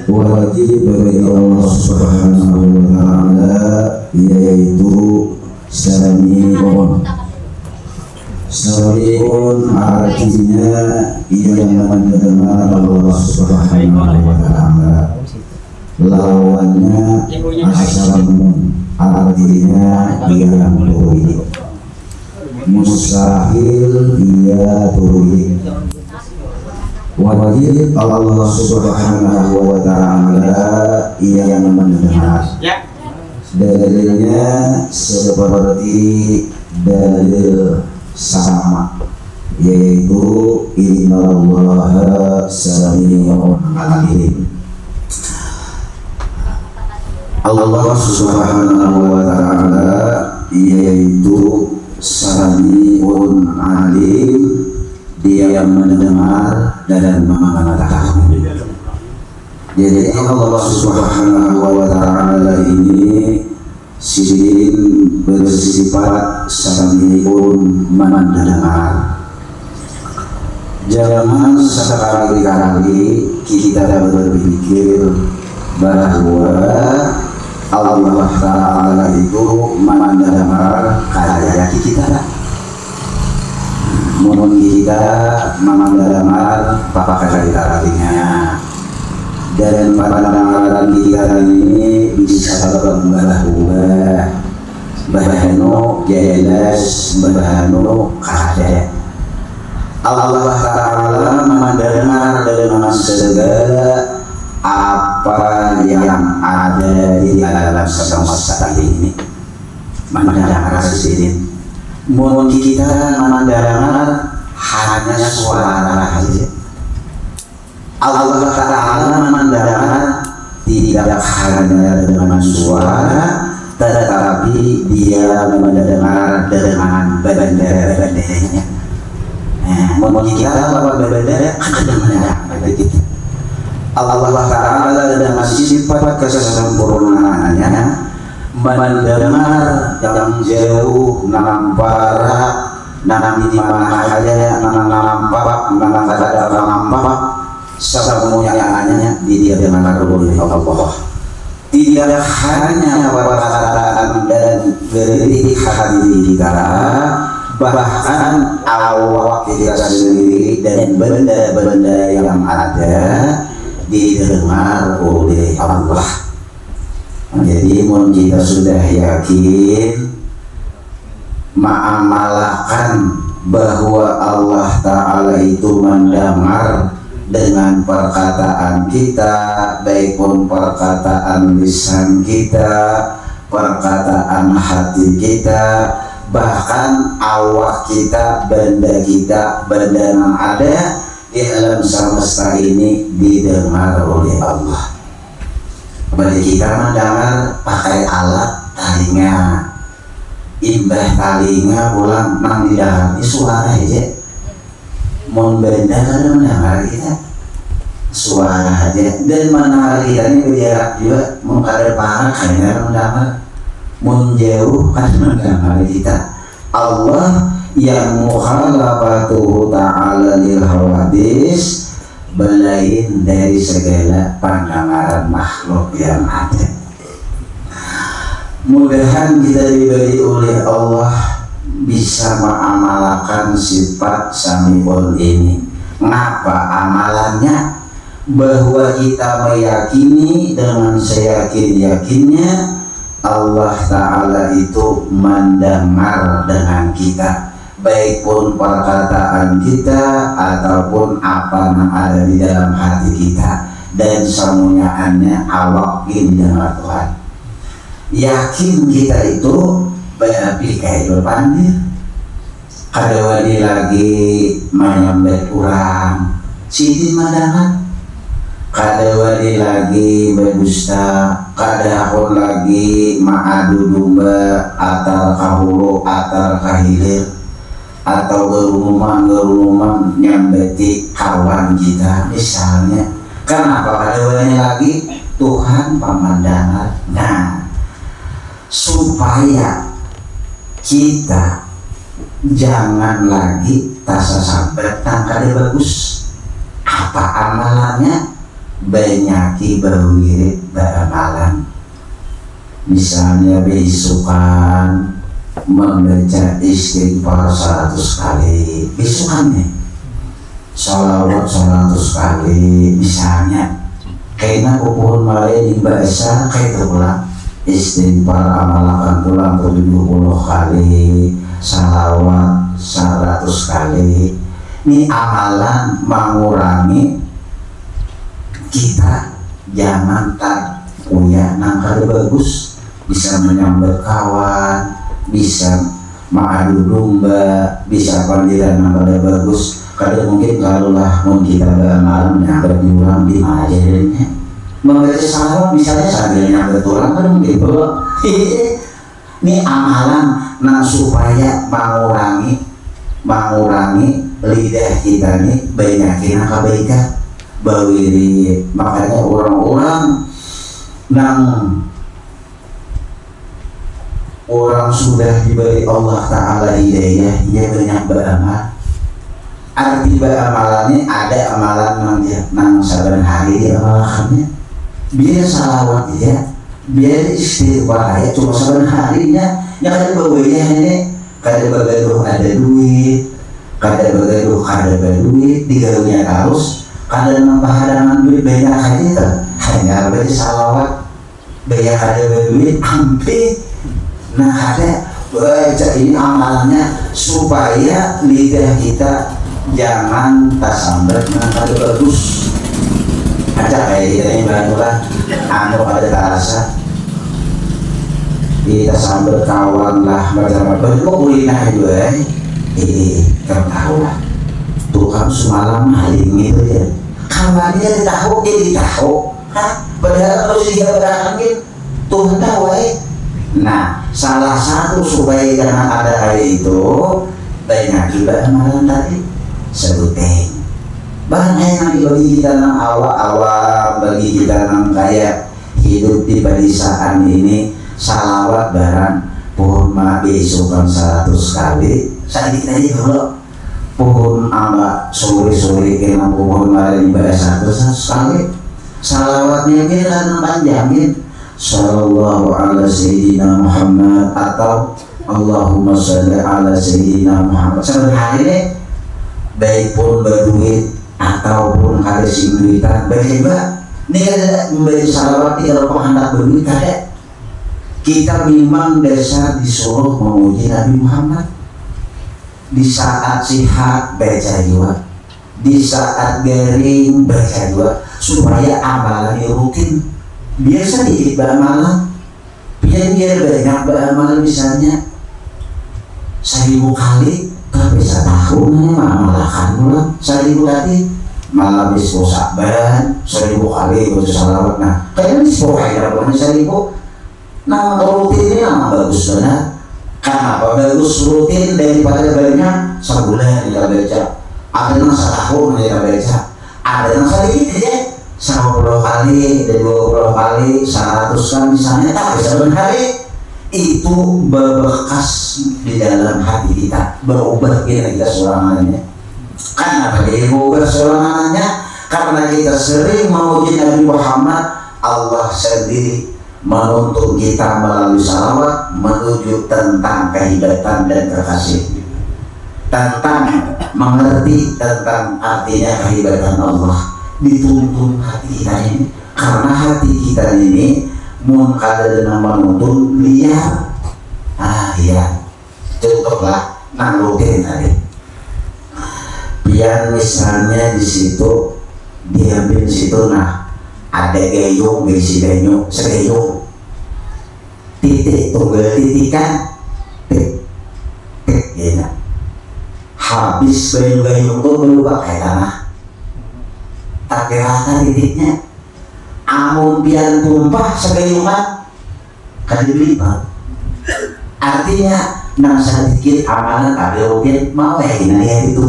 Wajib bagi Allah Subhanahu wa Ta'ala, yaitu sami'un. Sami'un artinya yang mendengar Allah Subhanahu wa Ta'ala. Lawannya asamun, artinya yang tauhid. Mustahil dia tauhid. Wajib Allah Subhanahu wa Ta'ala yang mendengar. Dalilnya seperti dalil sama, yaitu innallaha sami'un alim. Allah Subhanahu wa Ta'ala yaitu sami'un alim, dia mendengar dan mengetahui. Jadi Allah Subhanahu wa Ta'ala ini sidin bersifat sami'un, mendengar. Jangan sekali-kali kita berpikir bahwa Allah Ta'ala itu mendengar kayak kita. Mungkin kita mendengar pakai artinya, dan pandangan kita ini bisa berubah-ubah, bahano jelas, bahano kada. Allah Ta'ala mendengar dengan segala apa yang ada di dalam semesta ini. Mendengar sedikit. Mungkin kita mendengar hanya suara saja. Allah Ta'ala mendengar tidak hanya dengan suara, tetapi dia mendengar dengan benda-bendanya. Mungkin kita benda-benda akan mendengar begitu. Allah Ta'ala dengan sifat kesempurnaannya mendengar yang jauh, nampak, nanam di mana saja, nampak, semuanya di dia dengar oleh Allah. Tidak hanya perkataan dan gerihan kita, bahkan awak kita sendiri dan benda-benda yang ada didengar oleh Allah. Jadi kita sudah yakin mengamalkan bahwa Allah Ta'ala itu mendengar dengan perkataan kita, baik pun perkataan lisan kita, perkataan hati kita, bahkan awak kita, benda yang ada di alam semesta ini didengar oleh Allah. Bagi kita mendengar pakai alat talinga, imbah talinga pulang nang di dalam suara aja. Mau benda kan mendengar kita suara aja, dan mendengar kita ini berjarak juga. Mau kada parah kan mendengar, mau jauh kan mendengar kita. Allah yang mukhalafatuhu ta'ala lil hawadis, belain dari segala pandangan makhluk yang ada. Mudahan kita diberi oleh Allah bisa mengamalkan sifat Samiul ini. Ngapa amalannya? Bahwa kita meyakini dengan seyakin-yakinnya Allah Ta'ala itu mendengar dengan kita, baik pun perkataan kita ataupun apa yang ada di dalam hati kita, dan semuanya awakin dengan Tuhan. Yakin kita itu berarti kehidupannya kada wadi lagi menyambet kurang sidin madangan, kada wadi lagi berdusta, kada pun lagi maadu domba atar kahulu atar kahilir atau gerumuman nyambeti kawan kita misalnya. Kenapa kada wadi lagi? Tuhan pemandangan. Nah, supaya kita jangan lagi tasa sampai tangkade bagus apa amalannya, banyaki berwirid beramalan. Misalnya besukan membaca istighfar 100 kali, besukannya sholawat 100 kali misalnya. Kayaknya pohon malai di bahasa kayak pulang istighfar amalakan pulang 70 kali, salawat 100 kali. Ini amalan mengurangi kita jangan tak punya nangkal bagus, bisa menyambut kawan, bisa mengadu domba, bisa pandiran nangkal bagus. Kadang mungkin kalau lah kita beramalan nyambut diulang di mana jadinya membaca salawat misalnya sambil nyambut orang kan mungkin belum. Ini amalan nah supaya mengurangi lidah kita nih banyakin kebaikan bawiri. Makanya orang-orang yang orang sudah diberi Allah Ta'ala hidayah, ia banyak beramal. Arti beramalannya ada amalan nang saban hari diamalkannya. Biar salawat ya, biar istighfar ya, cuma saban harinya. Ya kada bawanya ini, kada bagaduh ada duit, kada bagaduh kada berduit, digaduhnya harus kada membahadangan duit banyak aja itu. Hanya baca salawat, banyak kada berduit, hampir. Nah ada baca ini amalannya supaya lidah kita jangan tasambat dengan kada bagus. Aja kayak kita ini bantulah anu pada terasa kita sambil kawan lah macam-macam kok kulina juga kamu tahu lah Tuhan semalam halim itu ya kawannya ditahu dia ditahu padahal kalau dia berangin Tuhan tahu nah salah satu supaya jangan ada hari itu banyak juga amalan tadi sebuteng bahan yang bagi kita nang awak-awak, bagi kita nang kayak hidup di pedesaan ini salawat barang pohon ma besukan 100 kali sakit aja kalau pohon ama sore-sore kena pohon ma ibadah 100 kali salawatnya kita panjangin sallallahu ala sayyidina Muhammad atau Allahumma sholli ala sayyidina Muhammad sebenarnya baik pun berduit ataupun kali similitan baik-baik ini ada memberi salawat kalau penghantar berduit ada. Kita memang dasar disuruh memuji Nabi Muhammad di saat sihat baca juga, di saat garing baca juga, supaya amalannya rutin. Biasa dikit beramalan, biar banyak beramalan misalnya 1000 kali, tapi 1 tahun mengamalkan pula 1000 kali. Malam dispo saban 1000 kali baca salawat. Nah, kayaknya dispo kaya berapa 1000. Nah, rutinnya nama bagus benar. Kenapa bagus rutin daripada banyak sebulan kita baca, ada yang 1 tahun kita baca, ada yang sedikit aja 10 kali, 20 kali, 100 kali misalnya, tapi saban hari itu berbekas di dalam hati kita, berubah kita seorangannya. Kenapa dia berubah seorangannya? Karena kita sering memuji Nabi Muhammad. Allah sendiri menuntun kita melalui salawat menuju tentang kehidatan dan kekasih, tentang mengerti tentang artinya kehebatan Allah. Dituntun hati kita ini, karena hati kita ini mun kada dengan menuntun liar. Iya, contohlah nanglutin tadi. Biar misalnya di situ diambil situ, nah ada gayung besi gayung segayung titik tunggal titikan tik ya, habis gayung tuh belum pakai tanah tak rata titiknya, amun pian tumpah segayungan kan dilipat. Artinya nang sedikit amalan ada rutin mau ini itu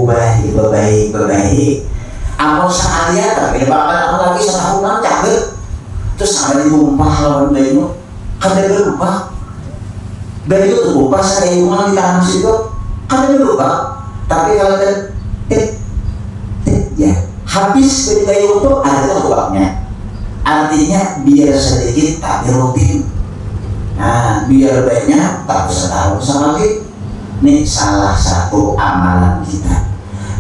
baik. Amal sekalian tapi bakal lagi setahunan capek terus ada ditumpah lawan bayu kan dia berubah bayu tuh lupa segayungan di tanah situ kan dia berubah. Tapi kalau ya habis bayu itu ada uangnya. Artinya biar sedikit tapi rutin. Nah, biar banyak tak setahun sekali. Ini salah satu amalan kita.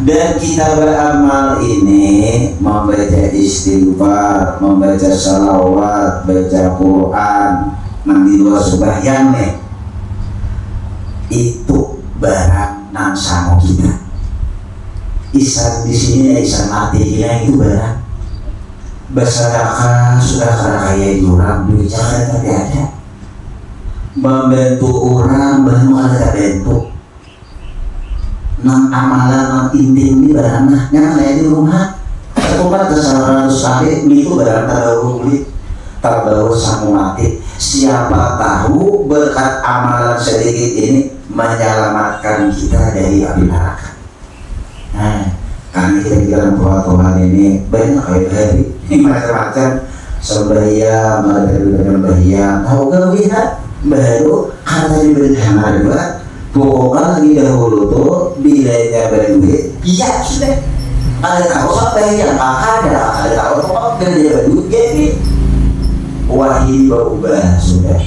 Dan kita beramal ini membaca istighfar, membaca salawat, baca Quran, nanti dua sembahyang nih. Itu barang nang sama kita. Isan di sini isan mati kita itu barang. Bersedekah sudah kayak jurang bicara tapi ada. Membantu orang baru ada bentuk nang amalan nang intim ini barangnya yang saya di rumah sekolah ke 100 kali itu barang terbaru sama mati. Siapa tahu berkat amalan sedikit ini menyelamatkan kita dari api neraka. Nah, karena kita di dalam Tuhan ini banyak hari ini macam-macam sembahyang, macam-macam tahu gak lihat baru harta diberikan dua pokoknya lagi dahulu tuh bilanya berduit iya sudah ada tahu sampai yang ada tahu pokoknya bilanya berduit jadi wahid berubah sudah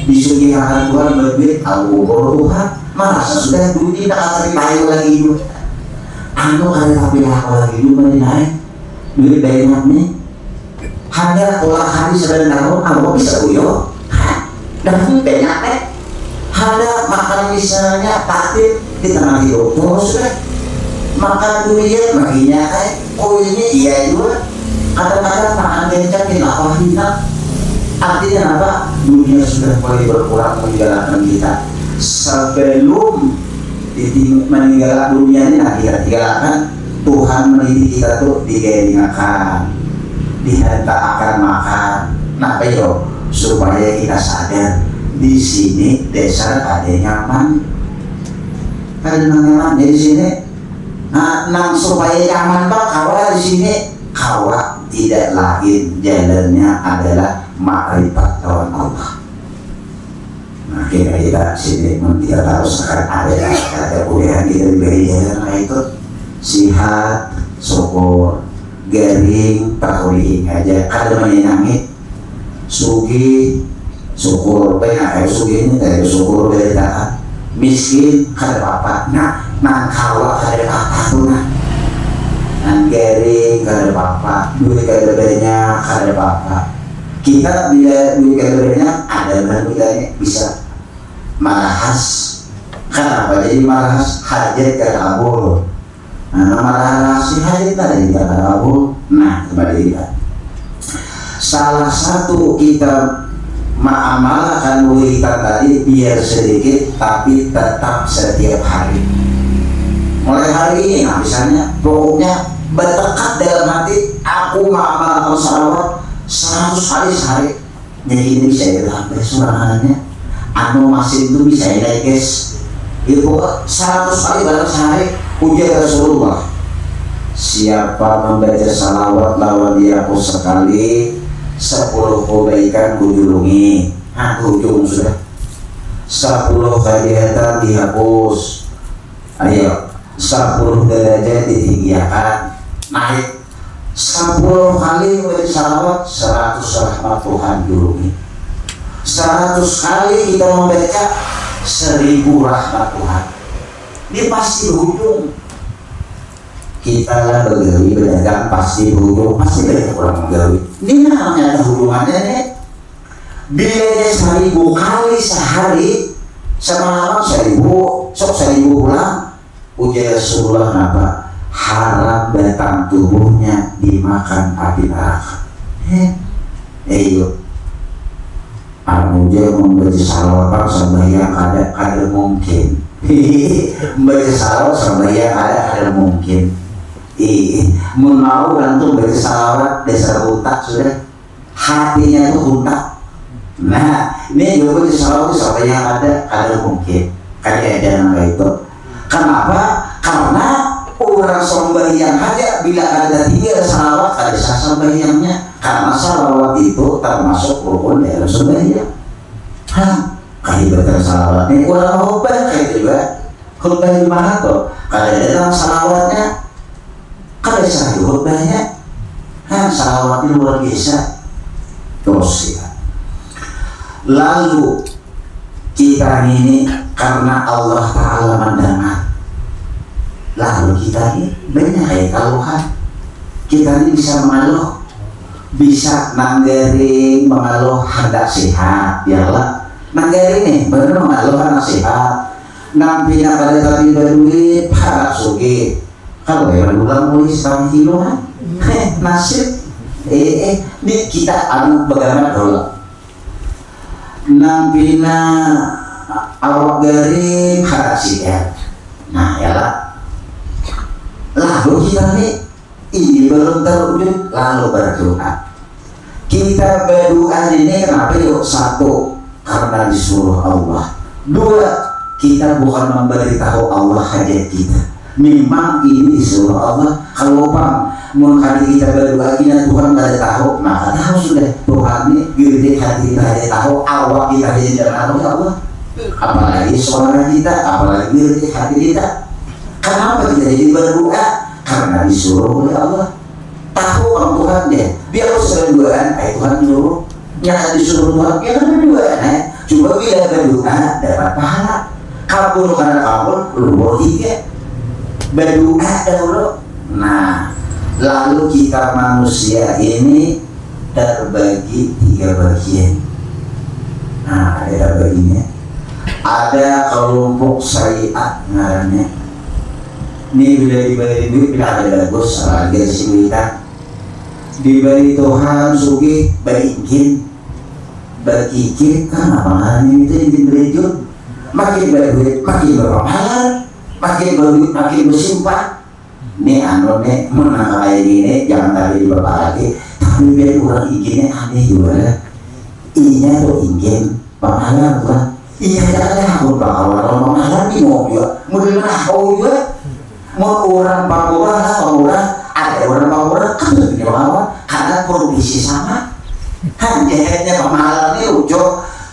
disugihakan Tuhan berduit aku Tuhan masa sudah duit tidak akan payu lagi itu anu ada tapi aku lagi itu meninaik duit banyak nih hanya tolak hari sedang tahun aku bisa uyo dan itu banyak ada makan misalnya takdir di tengah hidup terus makan duit baginya ini iya juga kadang-kadang makan bencak di lapah kita. Artinya apa? Dunia sudah mulai berkurang meninggalkan kita. Sebelum meninggalkan dunia ini kita tinggalkan, Tuhan mendidik kita tuh digaingakan dihantar akan makan. Nah ayo supaya kita sadar di sini desa ada nyaman, ada nyaman di sini. Nah, supaya nyaman pak kawa di sini kawa tidak lain jalannya adalah makrifat lawan Allah. Nah kita sini tidak tahu sekarang ada kuliah kita diberi jalan itu sihat, syukur, garing, tahuling aja kada menyenangi sugi syukur banyak sugi ini dari syukur dari taat miskin kada apa nah kawa kada apa tuh nah garing kada apa duit kada banyak kada apa kita bila duit kada banyak ada bahan kita bisa marahas kenapa jadi marahas hajat kada kabul marahas si hajat tadi kada kabul. Nah kembali kita salah satu kita mengamalkan kita tadi biar sedikit tapi tetap setiap hari. Mulai hari ini, nah misalnya pokoknya bertekad dalam hati aku mengamalkan salawat 100 kali sehari. Jadi ini bisa sampai surangannya. Anu masih itu bisa naik guys. Itu 100 kali dalam sehari ujar Rasulullah. Siapa membaca salawat lawan dia aku sekali 10 kebaikan kujulungi, ujung sudah 10 kejahatan dihapus. Ayo 10 derajat ditinggikan naik 10 kali membaca salawat 100 rahmat Tuhan jurungi. 100 kali kita membaca 1000 rahmat Tuhan. Ini pasti berujung. Kita lah begawi berdagang pasti berujung, pasti banyak orang begawi. Ini namanya ada hubungannya nih. Bilanya 1000 kali sehari, semalam 1000, sok 1000 pulang. Ujar Rasulullah apa? Harap batang tubuhnya dimakan api neraka. Ayo, Anuja membaca salawat sama yang ada mungkin. Membaca salawat sama yang ada mungkin. Mau langsung baca salawat dasar utak sudah, hatinya itu utak. Nah, ini juga baca salawat sama yang ada mungkin. Kayak ada nama itu. Kenapa? Karena orang sembahyang aja bila ada 3 salawat ada sembahyangnya. Karena salawat itu termasuk rukun dalam sembahyang. Kayak baca salawat ini orang khutbah kayak juga. Khutbah di mana tuh? Kalau dalam salawatnya, kalau satu khutbahnya, salawatnya luar biasa. Terus ya. Lalu kita ini karena Allah Ta'ala mendengar, lalu kita ini banyak keluhan. Kita ini bisa mengeluh, bisa nanggeri mengeluh hendak sehat, biarlah nanggeri nih benar mengeluh hendak sehat. Nampina pada tapi berduit harap sugi. Kalau yang ulang mulai setahun kiloan, nasib. Ini kita bagaimana dulu? Nampina awak garing harap sehat. Nah ya lah. Lalu kita nih ini belum terwujud, lalu berdoa. Kita berdoa ini kenapa yuk? 1, karena disuruh Allah. 2, kita bukan memberitahu Allah hajat kita. Memang ini disuruh Allah. Kalau bang mau kali kita berdoa kita Tuhan nggak ada tahu, maka tahu sudah Tuhan ini gede hati kita ada tahu, awak kita ada jalan Allah. Apalagi suara kita, apalagi gede hati kita. Kenapa kita jadi berdoa? Karena disuruh oleh Allah. Tahu orang Tuhan dia. Biar harus berdoa, Tuhan nyuruh. Yang disuruh Tuhan, ya kan berdoa. Coba bila berdoa dapat pahala. Kabul karena kabul, lu 3. Berdoa dahulu. Nah, lalu kita manusia ini terbagi 3 bagian. Nah, ada bagiannya. Ada kelompok syariat ngarannya. Ini bila diberi duit bila ada bagus, apalagi si kita diberi Tuhan sugi baikin berkikir kan apalagi itu yang diberi duit makin berduit makin berpahala, makin berduit makin bersimpan. Ini anu nih menang kayak gini jangan tadi bapak lagi, tapi biar orang izinnya aneh juga. Inya tuh ingin pahala bukan? Iya ada aku bakal orang pahala di mobil, model aku juga. Mau orang Papua lah, orang ada orang Papua kan lebih lawan karena produksi sama. Hanya pemahalan ini lucu,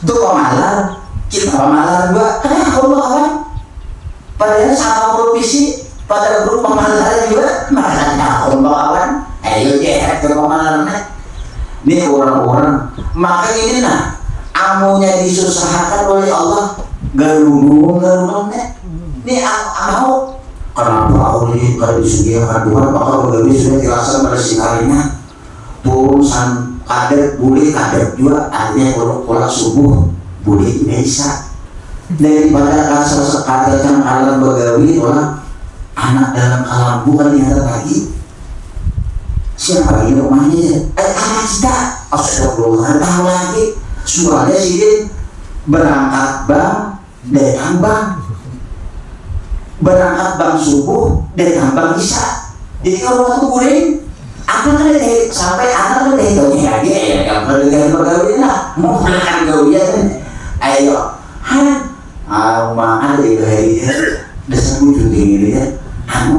tuh pemahalan kita pemahalan juga. Karena kalau lawan, padahal sama produksi, pada grup pemahalan juga, makanya kalau lawan, ayo jehat ke pemahalannya. Ini orang-orang, maka ini nah, amunya disusahkan oleh Allah, garung-garungnya. Ini mau. Kenapa aku ini kalau disediakan Tuhan maka begawi sudah dirasa pada sikarinya turusan kadet boleh kadet juga artinya kalau pola subuh boleh bisa daripada rasa sekadar yang alam begawi orang anak dalam alam bukan yang lagi siapa ini rumahnya anak kita astagfirullah tahu lagi soalnya sih berangkat bang datang bang berangkat bang subuh dan bang isya. Jadi kalau waktu kuring anak kan deh sampai anak kan deh tahu lagi ya kalau dengan pergaulan lah mau makan gawian ayo makan deh hari dasar wujud ini ya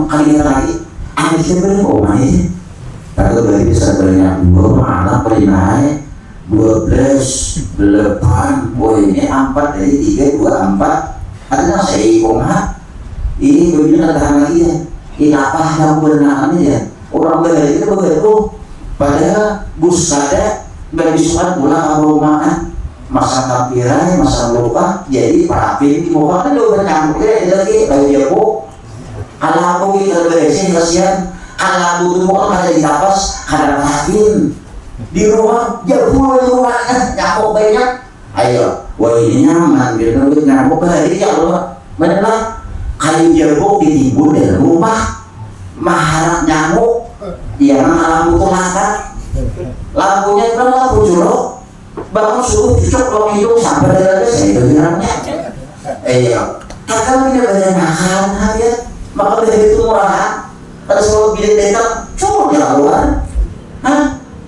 kalian lagi anak kita berapa aja kalau dari sebenarnya gua anak pernah 12 8 poinnya 4 dari 3 2 4 ada saya ini begini ada lagi ya ini apa yang benar ya orang dari itu begitu pada bus ada dari surat pulang aromaan masa tampiran masa lupa jadi parafin di muka kan udah nyambung lagi kayak dia bu kalau aku kita beresin kasihan kalau aku tuh mau ada di tapas ada parafin di rumah jauh di rumah kan nyambung banyak ayo wah ini nyaman biar nggak nyambung hari ya Allah benar kayu jeruk ditimbun dari rumah maharap nyamuk yang lampu telakat lampunya itu lampu jorok bangun suruh cucuk kalau hidup sampai dari saya itu bilangnya kakak punya banyak makanan ya maka dari itu murah ada selalu bilik datang cuma jalan luar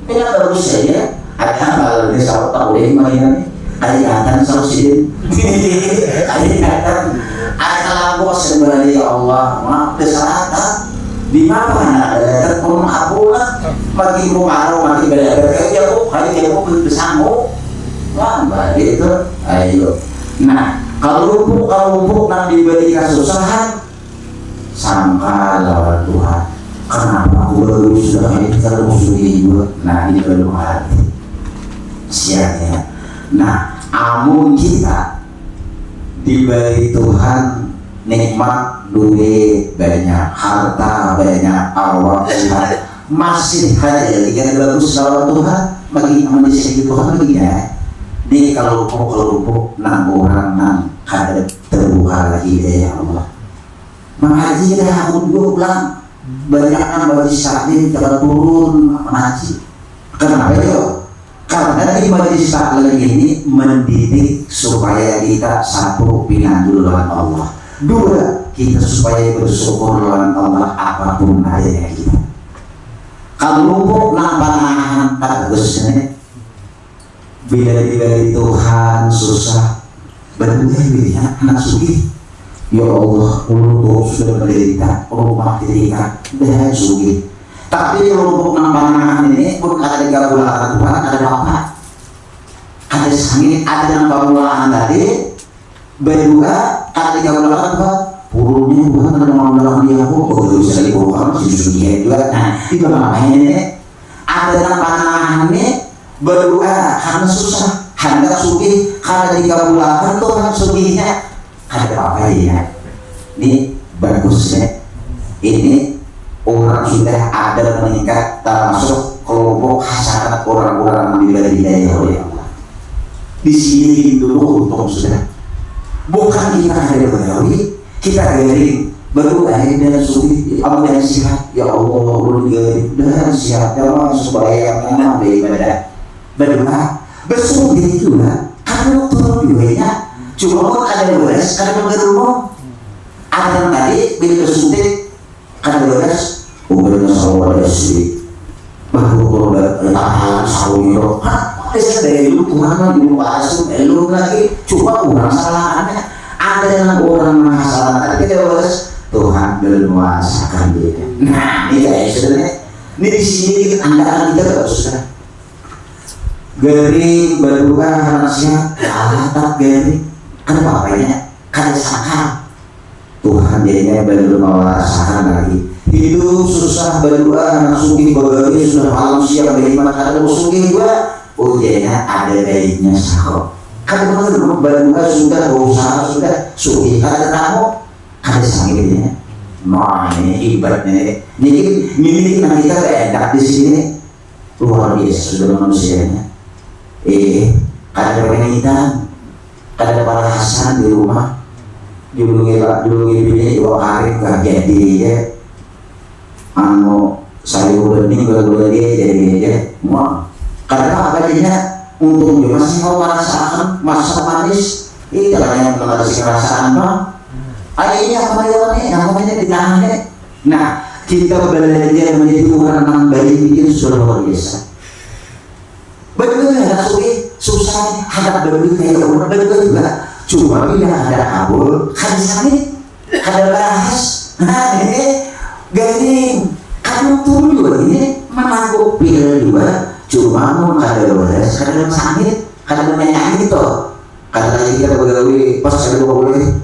ini bagus saja ada kalau ini selalu tak boleh mainan ada ingatan selalu sidin ada ingatan ada lampu sebenarnya ya Allah maaf kesalahan di mana ada terpon aku lah makin muaro makin beda-beda ya kok hari dia kok bersanggup wah itu ayo nah kalau lumpuk nanti diberi kesusahan sangka lawan Tuhan kenapa aku baru sudah ini kalau musuh juga nah ini baru hati siapnya nah amun kita diberi Tuhan nikmat duit banyak harta banyak awak masih ada yang bagus lawan Tuhan bagi aman di sisi Tuhan begini ya ini kalau lumpuk nang orang nang ada terbuka lagi ya Allah mengaji dah aku dulu pulang banyak nang bagi sakit kalau turun mengaji kenapa ya karena di majlis taklim ini mendidik supaya kita satu pinandu lawan Allah dua kita supaya bersyukur lawan Allah apapun adanya kita kalau lumpuk nampak bagusnya bila diberi Tuhan susah berbeda anak sugi ya Allah untuk sudah menderita rumah dirikan dan sugi tapi lumpuk nampak ini pun ada gabungan Tuhan ada apa ada sangit ada nampak mulahan tadi berdua ada gabungan Tuhan purulnya bukan ada menggunakan dia oh bisa dibuka masih dia juga nah itu namanya ini ada nampak ini berdua karena susah hendak sugi karena digabungkan tuh kan suginya ada apa ya ini bagusnya ini orang sudah ada meningkat termasuk kelompok hasanat orang-orang yang diberi hidayah oleh Allah di sini dulu untung sudah bukan kita ada berawi kita garing baru akhir dan suci Allah dan sihat ya Allah baru garing dan sihat ya Allah supaya yang mana daripada berdua bersugi juga kalau turun juga cuma ada beres karena berumur ada tadi bila bersuntik ada beres umurnya sama ada sih baru bertahan sahur bisa dari dulu Tuhan di lupa asuh belum lagi cuma orang salahnya ada yang orang masalah tapi beres Tuhan bermuasakan dia nah ini guys sebenarnya ini di sini anda kita gak susah garing berdua harusnya alat garing kan apa-apanya kan sakar Tuhan jadinya baru merasakan lagi hidup susah berdua sugi bagi sudah malam siang bagaimana ada sugi juga oh jadinya ada baiknya sakar kan berdua sudah berusaha sudah sugi ada tamu ada sakitnya nah ini ibaratnya ini kita enak di sini luar biasa sudah manusianya ada penginginan ada para Hasan di rumah dulu ini 2 hari gak jadi ya sayur bening gula-gula dia jadi ya karena apa jadinya untuk dia masih mau merasakan masa manis ini caranya mengatasi perasaan ini apa namanya ditahannya nah kita belajar menjadi orang yang baik itu sudah luar biasa benar susah hadap berbeda kayak orang berbeda juga cuma bila ada kabul kan sakit ada bahas nah ini garing kamu turun juga ini menanggup pil juga cuma mau ada beres kadang sakit kadang penyakit tuh kadang kita begawi pas ada boleh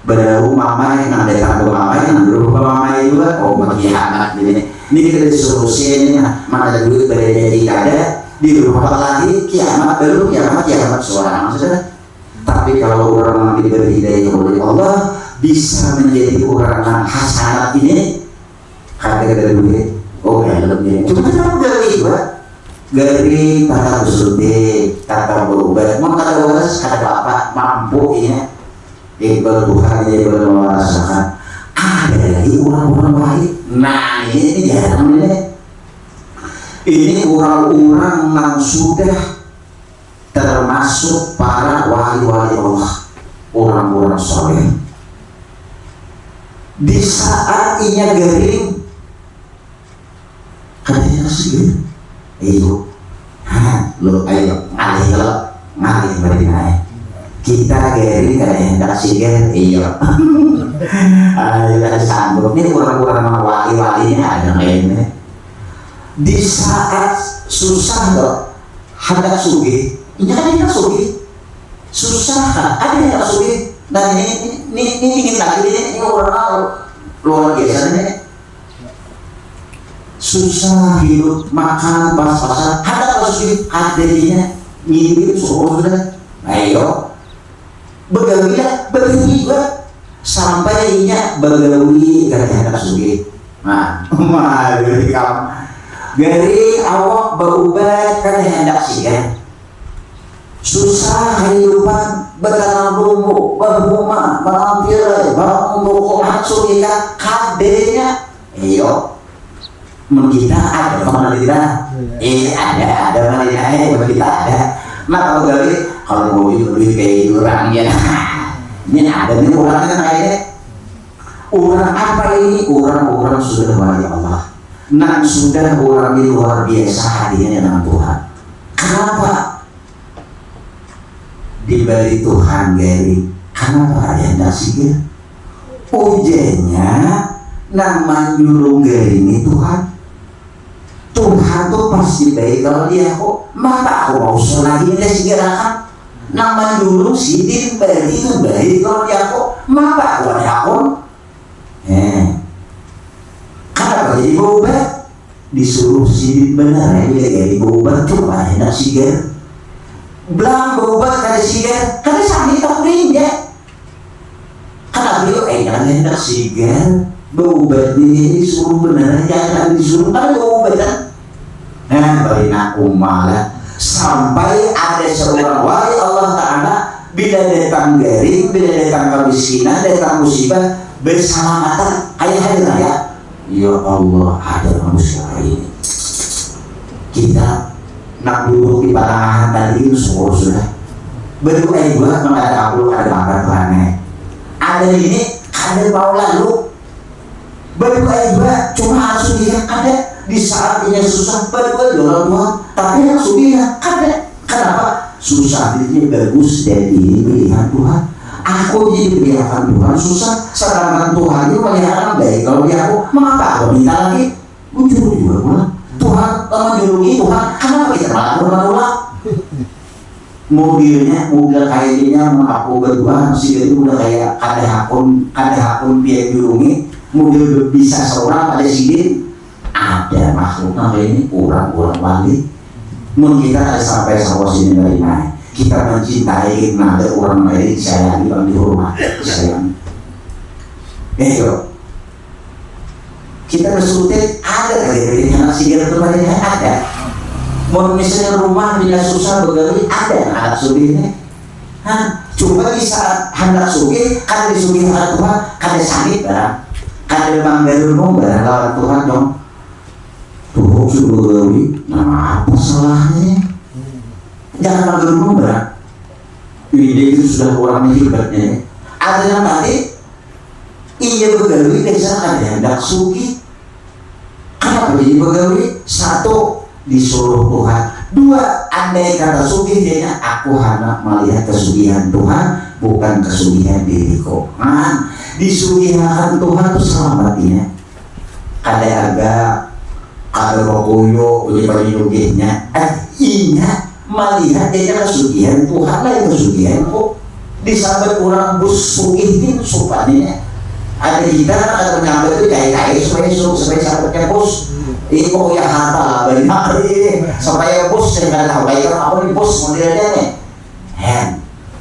baru mamai nang datang ke mamai nang dulu ke mamai juga oh bagi anak ini kita disuruh sini mana duit berada ada di rumah lagi kiamat baru kiamat seorang maksudnya. Tapi kalau orang diberi hidayah oleh Allah bisa menjadi orang yang hasanat ini kada duit oh ya lebih cuma dari juga dari kata bersuntik kata berobat mau kata beres kata apa mampu ini ibadah Tuhan dia merasakan ada lagi orang-orang baik. Nah ini jarang ini orang-orang yang sudah termasuk para wali-wali Allah, orang-orang soleh. Di saat inya garing, katanya sih, ayo, lo ayo ngalih berdina. Kita garing katanya tak siger, iyo. Ayo ada sanggup. Ini orang-orang wali-walinya ada lainnya. Di saat susah loh, hendak sugih. Ini kan ini sugi, susah kan? Ada yang sugi. Dan ini ingin lagi ini orang luar biasa ini. Susah hidup makan pas-pasan. Ada sugi, ada dia ngibir sudah. Ayo, begawi juga sampai nya begawi katanya sugi. Nah, dari kamu dari awak berubat katanya hendak sih kan. Susah kehidupan bertanam bumbu, berbunga, berampil, berumur langsung kita kadenya, iyo, kita ada kemana kita, ada mana kita ada, maka kalau mau lebih kayak orangnya, ini ada nih orangnya kayaknya, orang apa ini orang sudah wali Allah, nan sudah orang ini luar biasa hadiahnya dengan Tuhan, kenapa? Diberi Tuhan Gary kenapa ada nasibnya ujiannya nama nyulung Gary ini Tuhan tuh pasti baik kalau dia kok maka aku mau lagi dia segerakan nama nyulung sidin beri itu baik kalau dia kok maka aku ada akun kenapa jadi berubah disuruh sidin benar dia Gary berubah coba enak si Gary belang berubah kada sigar kada sakit tak ya karena beliau jangan hendak sigar berubah ini suruh benar jangan disuruh kada berubah kan barina umala sampai ada seorang wali Allah Ta'ala bila datang garing bila datang kemiskinan datang musibah bersalamatan ayah ya Allah ada manusia ini kita nak duduk di pertengahan tadi itu sudah berdua juga mengada aku ada makan planet ada ini ada mau lalu berdua juga cuma harus dia ada di saat dia susah berdua jualan Tuhan tapi langsung dia ada kenapa susah ini bagus dari pilihan Tuhan aku jadi pilihan Tuhan susah sedangkan Tuhan itu pilihan baik kalau dia aku mengapa aku minta lagi ujung juga pulang Tuhan menjuluki Tuhan kenapa kita malah berulang mobil kayaknya aku berdua masih itu udah kayak ada hakun pihak jurungi mobil bisa seorang ada sidin ada makhluk ini orang wali mungkin kita sampai sama sini dari mana kita mencintai ada orang lain saya di rumah sayang yuk kita bersulit ada dari anak sigil kemarinnya ada mau misalnya rumah bila susah begali ada anak sugihnya coba di saat hendak sugih kada disugih oleh Tuhan kada sakit barang kada manggaru barang lawan Tuhan dong tuh sudah begali nah apa salahnya jangan manggaru barang ini itu sudah orang hebatnya ada yang tadi iya begali desa kada hendak sugih kenapa jadi begawi? Satu disuruh Tuhan, dua andai kata sugih dia aku hanya melihat kesugihan Tuhan bukan kesugihan diriku disugihan Tuhan itu selamatnya kada harga kada rokoyo bagi sugihnya inya melihat dia kesugihan Tuhan lain kesugihan kok Disambut orang bus sugih supaya ada kita atau nyambut itu kayak supaya sahabatnya bos ini pokoknya harta banyak supaya bos yang nggak tahu kayak apa nih bos modelnya nih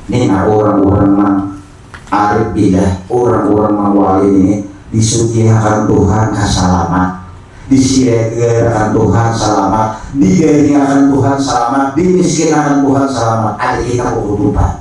ini orang-orang yang arif bidah, orang-orang yang wali ini disugihakan Tuhan kasalamat, disediakan Tuhan selamat, digaringakan Tuhan selamat, dimiskinkan Tuhan selamat. Ada kita kehidupan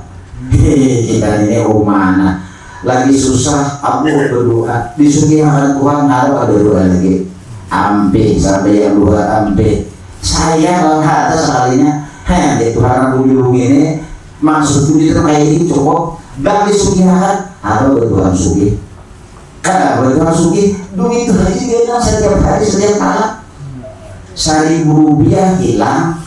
kita ini mana lagi susah, aku berdoa disugihakan Tuhan, ada doa lagi ampe sampai yang dua ampe saya kalau atas sekalinya Tuhan aku bilang ini maksud itu kayak ini cukup dan disugihakan ada berdoa sugi karena berdoa sugi duit itu lagi dia setiap hari setiap malam 1.000 rupiah hilang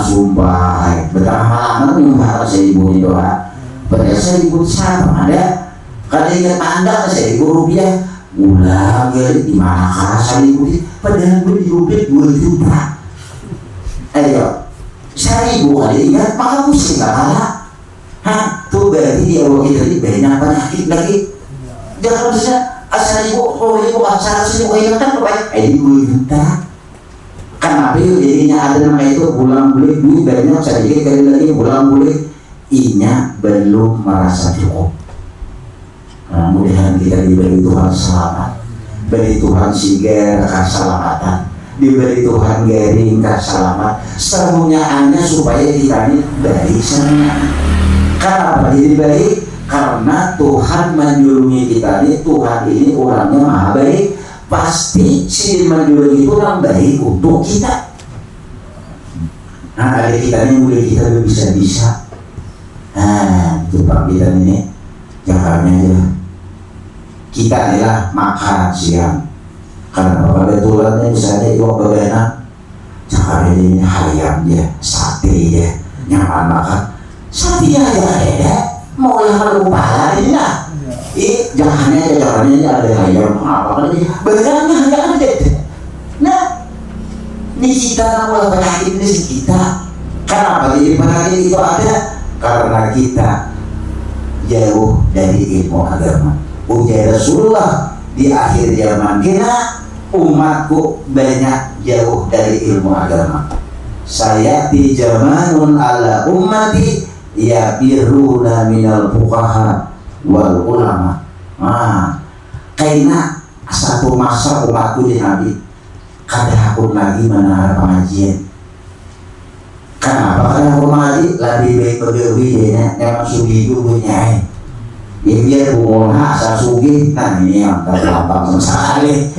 sumpah betapa lama menghafal 1.000 doa padahal 1.000 sama ada kalau ingat anda 1.000 rupiah ulah gak di mana kalah 1.000 padahal gue diupit 2 juta ayo 1.000 kali ingat maka mesti gak kalah tuh berarti dia wakil tadi banyak penyakit lagi jangan bisa asal ibu kalau ibu asal ibu hilang kan kebaik 2 juta kenapa jadinya ada nama itu pulang beli duit banyak sedikit kali lagi pulang beli inya belum merasa cukup. Mudah-mudahan kita diberi Tuhan selamat, beri Tuhan siger keselamatan, diberi Tuhan garing keselamat semuanya supaya kita ini baik semuanya. Kenapa jadi baik? Karena Tuhan menjulungi kita ini, Tuhan ini orangnya maha baik, pasti si menjulungi itu orang baik untuk kita. Nah ada kita ini mulai kita bisa-bisa coba kita ini jakarnya aja kita adalah makan siang karena kebetulannya misalnya itu bebenak jakarnya ini ayam ya sate ya nyaman makan sate aja ada mau yang lupa ini lah jakarnya ada ayam apa lagi bebenaknya hanya ada nah ini kita mulai penyakit ini kita kenapa jadi penyakit itu ada karena kita jauh dari ilmu agama. Ujar Rasulullah di akhir zaman kita umatku banyak jauh dari ilmu agama. Saya di zamanun ala ummati yabiruna minal fuqaha wal ulama. Karena satu masa umatku di Nabi kada aku lagi mendengar pengajian. Kenapa? Karena aku lagi lebih baik bergewi ya, yang sugi itu punya ya biar bunga asal sugi nah ini yang terlampang sekali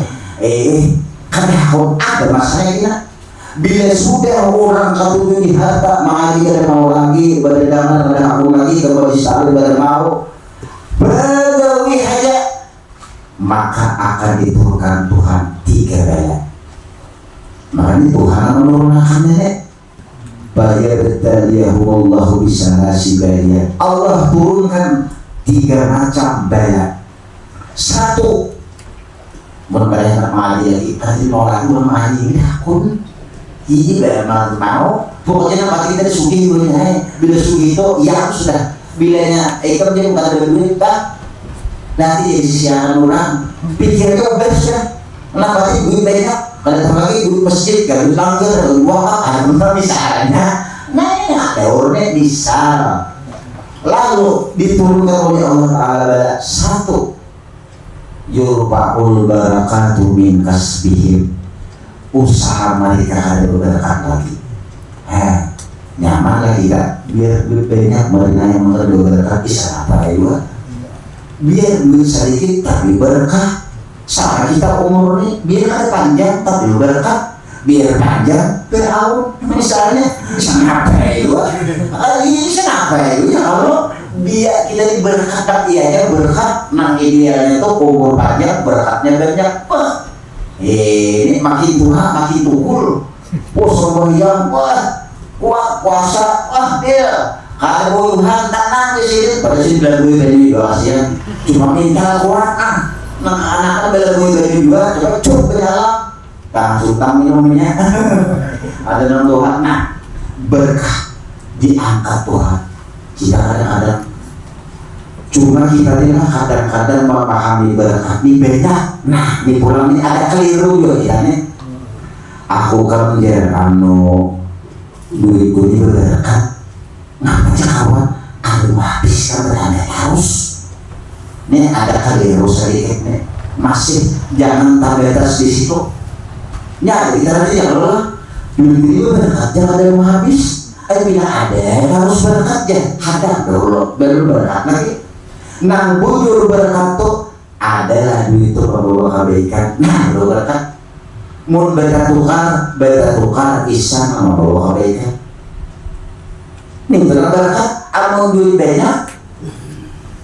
karena aku ada masalahnya bila sudah orang ketujuh di harta mengaji dan mau lagi berdangan dan aku lagi kembali sekali dan mau bergewi aja maka akan diturunkan Tuhan 3 bala makanya Tuhan menurunkannya Bayartaliyahumullahu bisalasi bala Allah turunkan 3 macam bala. 1 membayar mali lagi tadi orang mali akun ini bala mau pokoknya nama kita sugi bila sugi itu ya sudah bilanya ikan dia bukan ada duit pak nanti jadi siaran orang pikirnya sudah kenapa sih duit banyak kalau lagi duit masjid kalau langgar wah misalnya nah ini ada orangnya bisa lalu diturunkan oleh Allah Ta'ala 1 yurfa'ul barakatu min kasbihim usaha mereka ada berkat lagi nyaman lagi tak biar duit banyak mereka yang mengerti berkat bisa apa ya biar duit sedikit tapi berkah sama kita umur ini biar ada panjang tapi berkah biar panjang berahun misalnya kenapa ya ini kenapa ya kalau biar kita ini berkat tapi aja berkat nang idealnya itu umur panjang berkatnya banyak ini makin tua makin tukul puasa yang puasa dia kalau Tuhan tenang di sini pada 9 bulan dari doa cuma minta kuat nang anak-anak bela gue juga coba cukup berjalan langsung minumnya ada nama Tuhan berkah diangkat Tuhan kita kadang-kadang Cuma kita ini kadang-kadang memahami berkat ini beda. Nah, di pulang ini ada keliru juga kita nih. Aku kan duitku ini berkat. Ngapa sih kawan? Kalau habis kan berada harus. Ini ada keliru sedikit nih. Masih jangan terbatas di situ. Ya kita nanti ya Allah. Duit itu berkat jangan ada yang habis. Bila ada harus berkat ya. Hadap dulu baru berkat lagi. Nang bujur berkat tuh adalah duit itu membawa kebaikan. Nah, lo berkat mun beda tukar isan membawa kebaikan. Nih berkat amun duit banyak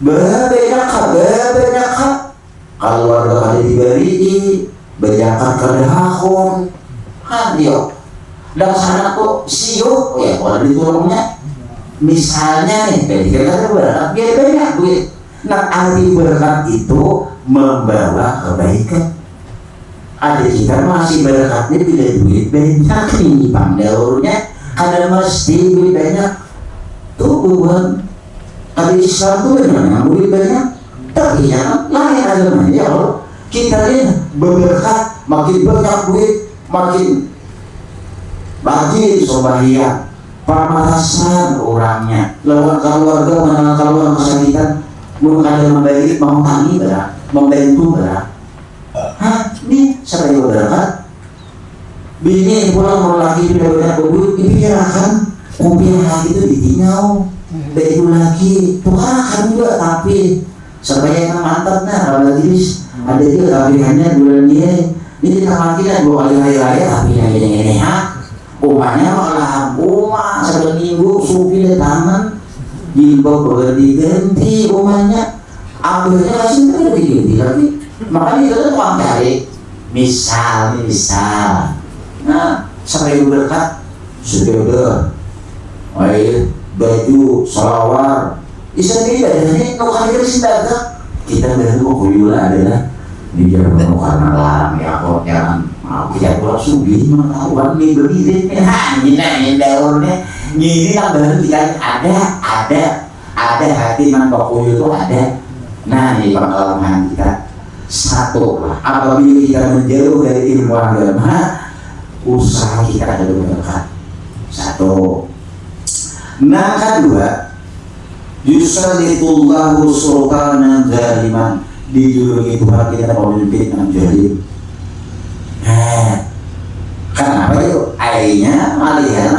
banyak kalau warga kali diberi berjakat kedahun hadio dan sana tuh siu ya kalau ditolongnya misalnya nih kita berkat biar banyak duit. Nah, arti berkat itu membawa kebaikan. Ada kita masih berkatnya bila duit banyak nih pangdaurnya ada mesti duit banyak tuh bukan ada Islam tuh banyak duit banyak tapi ya lain agamanya ya Allah kita ini berberkat makin banyak duit makin bagi sobahiya pamalasan orangnya lawan keluarga mana keluarga kesakitan belum ada membaik, mau tani berat, membantu berat. Hah, ini siapa yang berangkat? Bini pulang mau lagi berat duit, dipikirkan, kopi lagi itu ditinggal, baju lagi, tukarkan juga tapi supaya yang mantapnya, kalau jenis ada juga tapi hanya bulan dia, ini kita lagi dah 2 kali hari raya tapi yang ini ha, umahnya malah umah satu minggu supi di tangan. Jilbab diganti rumahnya akhirnya kasih itu diganti lagi makanya itu tuh uang cari misal nah sampai berkat sudah baju salawar bisa tidak ini nukar dari dagang kita baru kuyula adalah di jalan karena larang ya kok jangan mau kita pulang sugi mengetahuan nih berdiri ini daunnya ini yang baru kita ada hati mangkok itu ada. Nah ini pengalaman kita satu apabila kita menjauh dari ilmu agama usaha kita ada berkat satu. Nah kedua yusallitullahu sultanan zaliman dijuluki Tuhan kita pemimpin yang zalim. Kenapa itu? Airnya malihan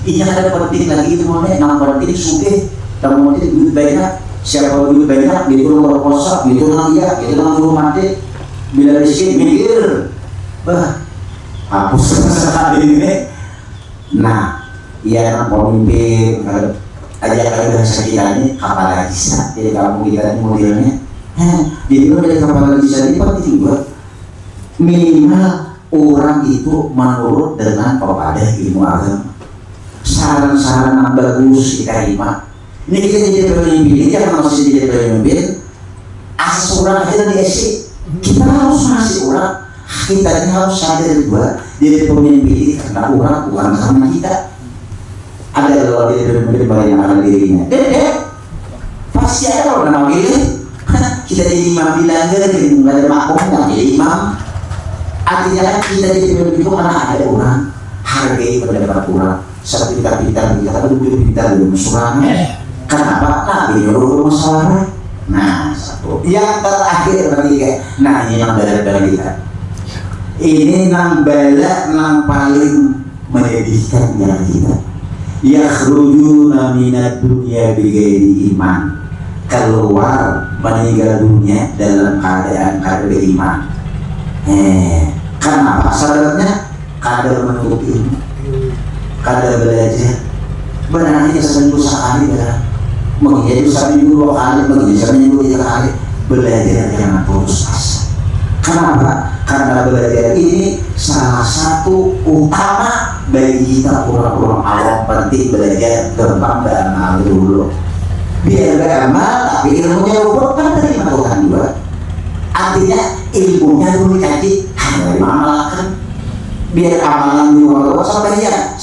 ini ada penting lagi itu mana yang penting suge kamu nanti duit banyak siapa duit banyak gitu lo berkosa gitu nang iya gitu nang dulu mati bila miskin mikir hapus sekali ini. Nah iya pemimpin aja kalau bahasa kita ini kapal kisah jadi kamu kita ini modelnya jadi kalau dari kapal kisah ini penting buat minimal orang itu menurut dengan kepada ilmu agama. Saran-saran yang bagus kita terima. Ini kita jadi pemimpin, jangan masih jadi pemimpin. Asal orang kita diisi, kita harus masih orang. Kita ini harus sadar juga jadi pemimpin karena orang bukan karena kita. Ada kalau jadi pemimpin bayangkan dirinya. Pasti ada orang pilih. Kita jadi imam bilang jadi nggak ada makmum jadi imam. Artinya kita jadi pemimpin itu karena ada orang hargai pendapat orang. Seperti kita dulu musuhnya. Kenapa? Nabi nyuruh masalah. Nah satu. Yang terakhir ketiga. Nah ini yang bala kita. Ini yang bala yang paling menyedihkan yang kita. Yakhrujuna minad dunya bighairi iman. Keluar meninggal dunia dalam keadaan beriman. Kenapa? Sebabnya kadar menuntut ilmu. Kadar belajar benarnya seminggu sekali ya menjadi seminggu 2 kali menjadi seminggu 3 kali belajar jangan putus asa. Kenapa? Karena belajar ini salah satu utama bagi kita orang-orang awam penting belajar gampang beramal dulu biar beramal tapi ilmunya lupa kan dari Tuhan juga artinya ilmunya dulu dikaji dari amalkan biar amalan di luar sampai ya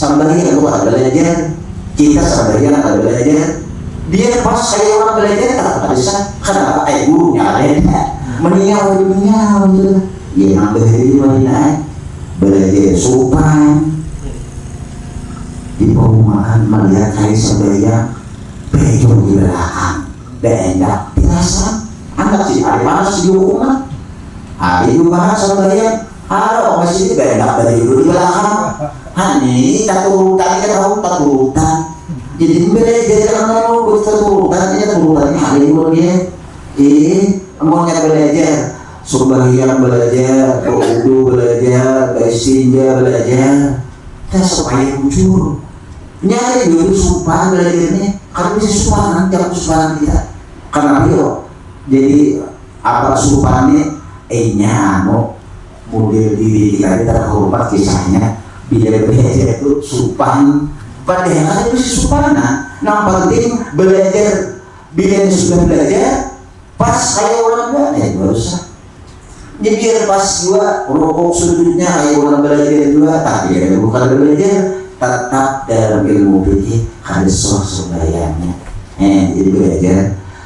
keluar belajar kita sampai ada belajar Dia pas kayak orang belajar tak bisa. Kenapa? Gurunya ada. Meninggal gitu. Dia ngambil dari mana? Belajar sopan. Di perumahan melihat hari sebaya bejo di belakang. Benda biasa. Anak sih ada mana sih dihukuman? Ada juga sebaya. Ada masih benda bejo di belakang. Hani tak turutan kita tahu tak turutan. Jadi belajar kalau berturutannya turutannya hari ini maunya belajar, sembahyang belajar, berwudu belajar, beristinja belajar, dan supaya muncul. Nyari dulu sumpah belajarnya, kalau bisa sumpah nanti aku sumpah kita. Karena itu, jadi apa sumpahnya? Anu model diri kita terhormat kisahnya. Bila belajar itu sumpah. Padahal kan itu supana. Yang penting belajar. Bila sudah belajar, pas kayak orang belajar nggak usah. Jadi biar pas juga rokok sudutnya kayak orang belajar juga. Tapi ya bukan belajar, tetap dalam ilmu fikih harus sembahyangnya. Jadi belajar.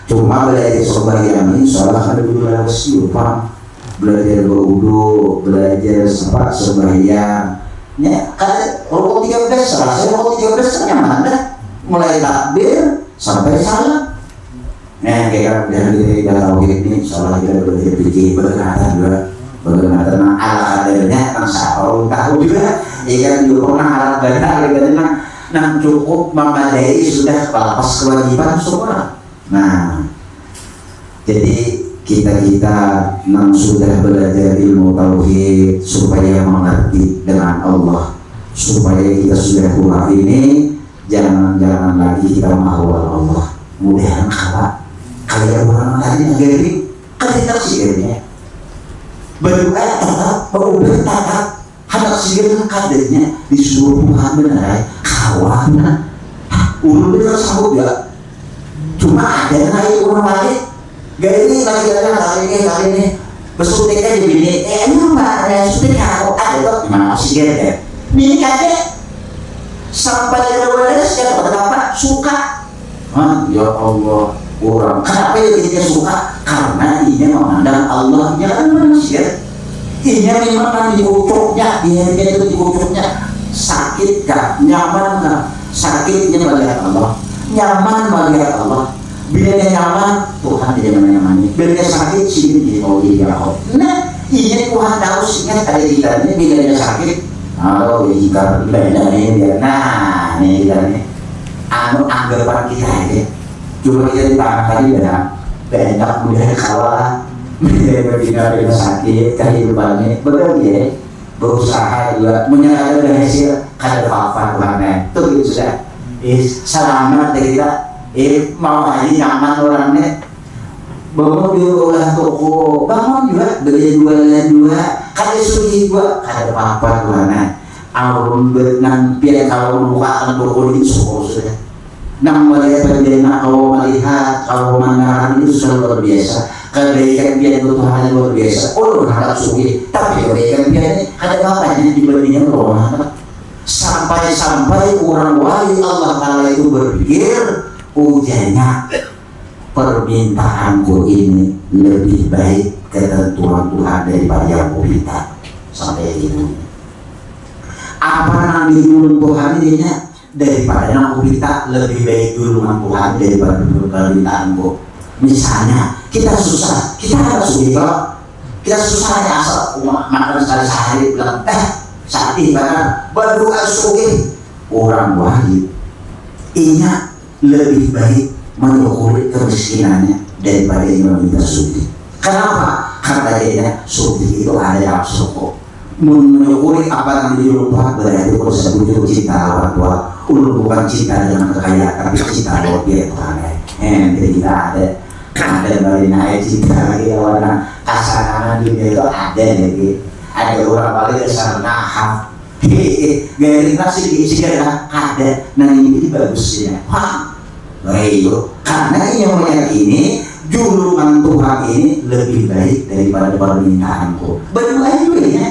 Cuma belajar sembahyang ini soalnya ada dua rasio, paham? Belajar berwudu, belajar sembahyang. Ya, kan rokok 13 selesai rokok 13 nyaman dah. Mulai takbir sampai salam. Kayak dari tauhid ini soalnya kita berpikir berkata juga bagaimana tentang ala-alanya tentang sahur tahu juga. Kan juga pernah alat benar karena nang cukup memadai sudah lepas kewajiban semua. Nah, jadi kita yang sudah belajar ilmu tauhid supaya mengerti dengan Allah, supaya kita sudah keluar ini jangan lagi kita menghawal Allah. Mudahan kayak orang tadi ngeri kita sihirnya berdoa tetap berubah tetap hendak sihir kadernya disuruh Tuhan benar kawan ulun benar sahut ya. Cuma ada naik orang lain gaya ini lagi ini bersuntik aja begini emang mbak ada suntik aku ada tuh gimana masih ya ini kakek sampai ada siapa berapa suka ya Allah orang kenapa dia suka karena dia memandang Allahnya kan manusia dia memang dikucuknya dia itu dikucuknya sakit gak nyaman gak sakitnya melihat Allah nyaman melihat Allah. Bila dia nyaman, Tuhan tidak menyamani. Bila dia sakit, sini dia mau dia kok. Nah, ini Tuhan tahu sehingga ada kita ini bila dia sakit. Jika beda ini dia. Nah, ini kita ini. Anggapan kita aja. Cuma kita ditangkap tadi beda mudah kalah. Bila sakit, kehidupannya berbeda. Berusaha juga menyerah dari hasil kada apa-apa Tuhan. Itu gitu sudah. Selamat dari kita. Mau aja nyaman orangnya bangun dia olah toko bangun juga beli dua kada suci juga kada apa-apa tuana alun benang pian kalau bukaan toko itu sudah nang melihat bagaimana kalau melihat kalau mengarang itu sudah luar biasa kebaikan pian itu Tuhan luar biasa harap suci tapi kebaikan pian ini kada apa-apanya dibandingkan orang sampai orang wali Allah Ta'ala itu berpikir ujiannya permintaanku ini lebih baik ketentuan Tuhan daripada yang minta sampai itu apa yang dulu Tuhan ini daripada yang minta lebih baik dulu Tuhan daripada permintaanku. Misalnya kita susah kita harus suka kita susah ya asal makan sehari bilang saat ini berdoa suki orang wajib ingat lebih baik menyukuri kemiskinannya daripada yang meminta suci. Kenapa? Karena dia suci itu ada yang suku. Menyukuri apa yang dilupa berarti proses wujud cinta orang tua. Bukan cinta dengan kekayaan, tapi cinta luar biasa Tuhan. Jadi kita ada dari naik cinta lagi orang kasarangan dunia itu ada lagi. Ada orang balik dasar naham. Gaya nasi diisikan ada. Nah ini bagusnya. Karena yang meyakini julungan Tuhan ini lebih baik daripada permintaanku. Berdoa juga ya,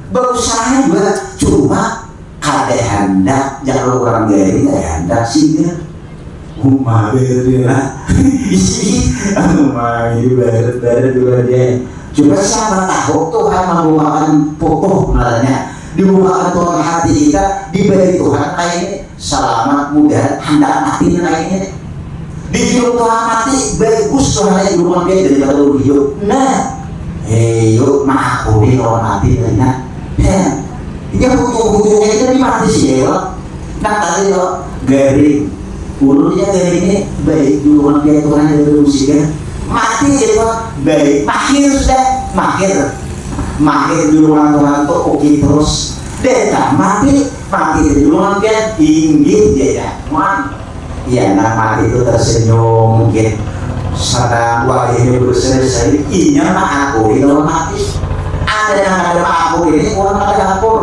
berusaha juga. Cuma kada hendak jangan orang gaya kada hendak sehingga Umah berdelah, isi, umah ini berdelah dia. Juga siapa tahu Tuhan membukakan pokok malahnya, dibukakan Tuhan hati kita, diberi Tuhan lainnya, selamat mudah, hendak mati lainnya. Di hidup Tuhan mati, bagus Tuhan lain rumah dia dari baru hidup. Nah, yuk makakuri Tuhan mati lainnya. Dia ujung-ujungnya itu di mati sih ya. Nah tadi lo garing. Ulurnya dari ini baik dulu dia Tuhan dari musiknya mati jadi baik makin sudah makin dulu Tuhan tuh oke terus deta mati dulu dia tinggi dia ya ya nah mati itu tersenyum mungkin sadar wajahnya berseri-seri inya mah aku itu mati ada yang ada aku ini orang ada aku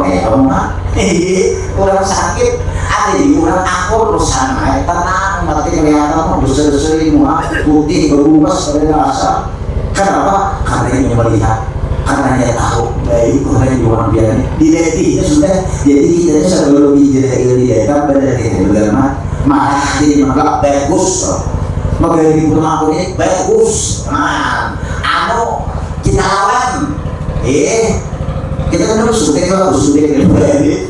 orang sakit ada di orang aku terus sama tenang mati kelihatan berseri-seri muka putih berubah seperti rasa kenapa? Karena dia melihat karena dia tahu baik orang yang orang biar di deti sudah jadi kita sebelum di data berarti bagaimana malah jadi menganggap bagus maka di rumah aku ini bagus nah kita lawan kita kan harus sudah berarti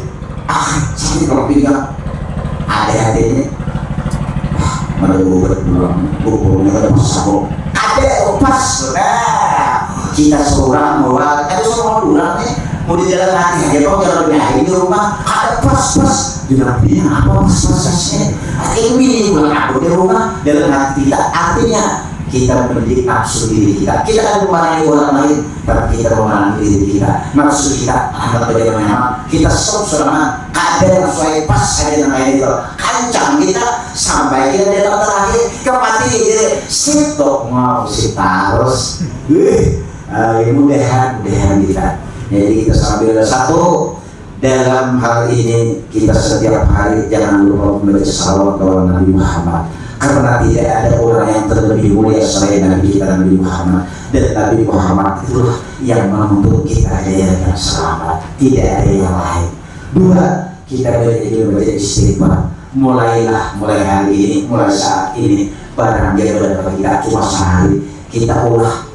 sakit kalau pinggang ada-adanya mana buburnya ada masalah ada pas kita seorang mau itu semua orang nih mau di jalan hati aja kok jalan di rumah ada pas di dalamnya apa pas-pasnya ini bukan aku di rumah dalam hati kita artinya kita mendidik nafsu diri kita kan memarahi orang lain tapi kita memarahi diri kita nafsu kita anggap bagaimana kita selama kadang sesuai pas aja yang lain itu kancang kita sampai kita datang terakhir kemati jadi sitok mau si tarus mudahan kita jadi kita sambil satu dalam hal ini kita setiap hari jangan lupa membaca salawat kepada Nabi Muhammad karena tidak ada orang yang terlebih mulia selain Nabi kita Nabi Muhammad dan Nabi Muhammad itulah yang menuntut kita yang selamat tidak ada yang lain. Dua, kita membaca istighfar mulai hari ini mulai saat ini barang dia berada kita cuma sehari kita ulah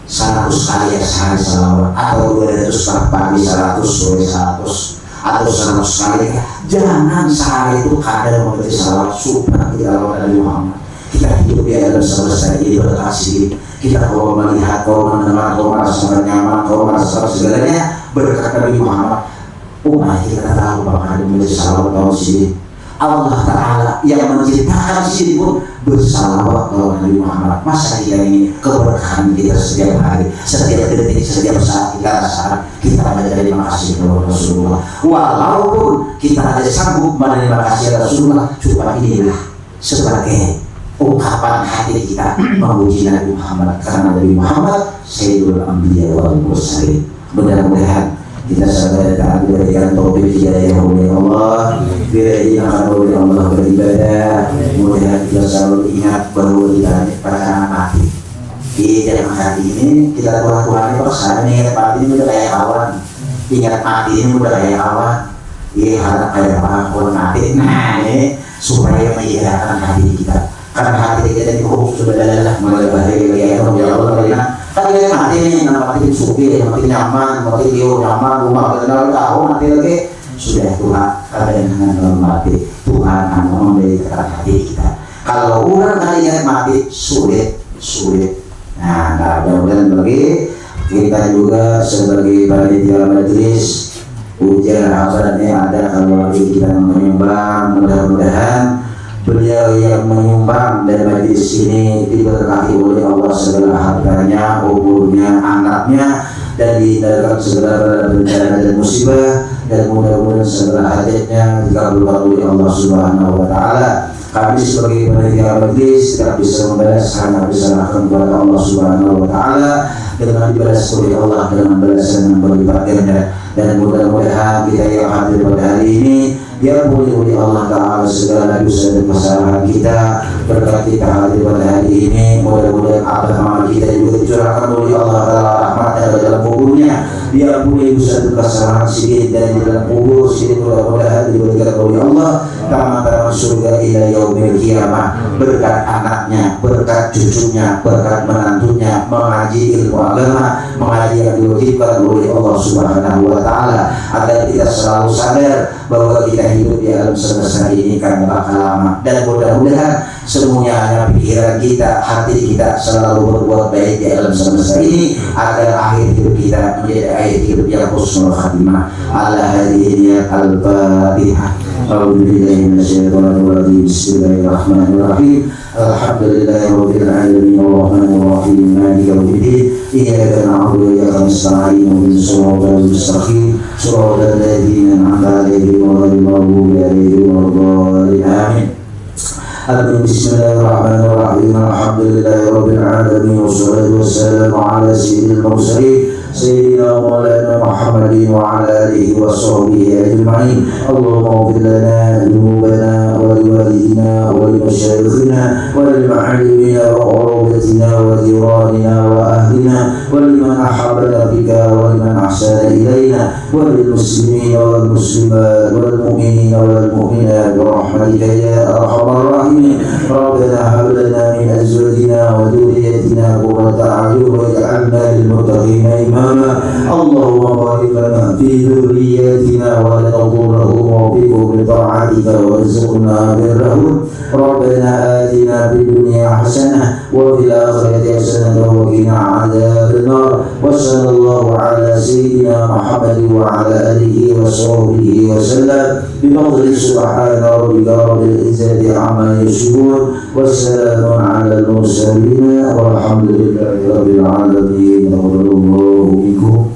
100 kali sehari salawat atau 200 pagi 100 sore 100 atau 100 kali jangan sehari itu kadang membaca salawat supaya kita lawan Nabi Muhammad kita hidup di dalam selesai ini berkasih kita kalau melihat, kalau mendengar, kalau merasa nyaman, kalau merasa segalanya berkat Nabi Muhammad kita tahu bahwa ada membaca salawat tahun sini Allah Ta'ala yang menciptakan sini pun bersalawat kepada Nabi Muhammad masa kita ini keberkahan kita setiap hari setiap detik, setiap saat kita rasakan kita ada terima kasih kepada Rasulullah walaupun kita ada sanggup menerima kasih Rasulullah cuma inilah sebagai ungkapan hati kita memuji Nabi Muhammad karena Nabi Muhammad Sayyidul Anbiya wal Mursalin mudah-mudahan kita sadar dan diberikan taufik hidayah oleh Allah diberikan oleh Allah beribadah mudah kita selalu ingat bahwa kita pada mati di dalam hati ini kita Tuhan perasaan ingat mati ini udah kayak awan ingat mati ini udah kayak awan harap kayak apa mati nah ini supaya menghilangkan hati kita karena hati kita ini sudah adalah mulai bahaya ya Allah tapi mati ini mati supi mati nyaman mati nyaman rumah kenal tahu mati lagi sudah Tuhan kadang dengan mati Tuhan akan memberikan hati kita kalau orang kali yang mati sulit nah mudah-mudahan bagi kita juga sebagai panitia majelis ujian hafalannya ada kalau lagi kita menyumbang mudah-mudahan beliau yang menyumbang dari majelis ini diberkati oleh Allah segala hartanya, umurnya, anaknya dan dihindarkan segala bencana dan musibah dan mudah-mudahan segala hajatnya dikabulkan oleh Allah Subhanahu wa Ta'ala. Kami sebagai panitia majelis tidak bisa membalas karena diserahkan kepada Allah Subhanahu wa Ta'ala dengan dibalas oleh Allah dengan balasan yang berlipat ganda dan mudah-mudahan kita yang hadir pada hari ini diampuni oleh Allah Ta'ala segala dosa dan kesalahan kita berkat kita hadir pada hari ini mudah-mudahan amal kita juga dicurahkan oleh Allah Ta'ala rahmat rahmatnya ke dalam kuburnya, diampuni dosa kesalahan sidin dan di dalam kubur sidin, mudah-mudahan diberikan oleh Allah taman-taman surga ila yaumil qiyamah, berkat anaknya, berkat cucunya, berkat menantunya mengaji ilmu agama, mengaji yang diwajibkan oleh Allah Subhanahu wa taala, agar kita selalu sadar bahwa kita hidup di alam semesta ini kan bakal lama, dan mudah-mudahan semuanya hanya pikiran kita, hati kita selalu berbuat baik di alam semesta ini, agar akhir hidup kita menjadi akhir hidup yang husnul khatimah. Ala hadhihi al-Fatihah. A'udzubillahi minasyaitonir rajim. Bismillahirrahmanirrahim. Alhamdulillahirabbil alamin arrahmanir rahim maliki yaumiddin. Iyyaka na'budu wa iyyaka nasta'in ihdinas siratal mustaqim siratal ladzina an'amta 'alaihim ghairil maghdubi 'alaihim waladdallin. Amin. Bismillahirrahmanirrahim. Alhamdulillahirabbil alamin wassalatu wassalamu ala sayyidil mursalin sayyidina maulana Muhammadin wa ala alihi wa sahbihi ajma'in. Allahumma ighfir lana dhunubana wa liwalidina wa limashayikhina wa lilmu'allimina wa qurbatina wa jiranina wa ahlina wa liman ahabbana bika wa liman ahsana ilayna wa lil muslimina wal muslimat wal mu'minina wal mu'minat bi rahmatika ya arhamar rahimin. Rabbana hab lana min azwajina wa dhurriyyatina qurrata a'yun waj'alna lil muttaqina imama. Allahumma barik lana fi dhurriyyatina wa la tadurrahum wa bikum bi ta'atika warzuqna birrahum. Rabbana atina fid dunya hasanah wa fil akhirati hasanah wa qina 'adzaban nar. Wa sallallahu ala sayyidina Muhammad wa ala alihi wa sahbihi wa sallam. Bi fadli subhana rabbika rabbil izzati amma yasifun. Wassalamu ala al-mursalin walhamdulillahi rabbil alamin. Allahu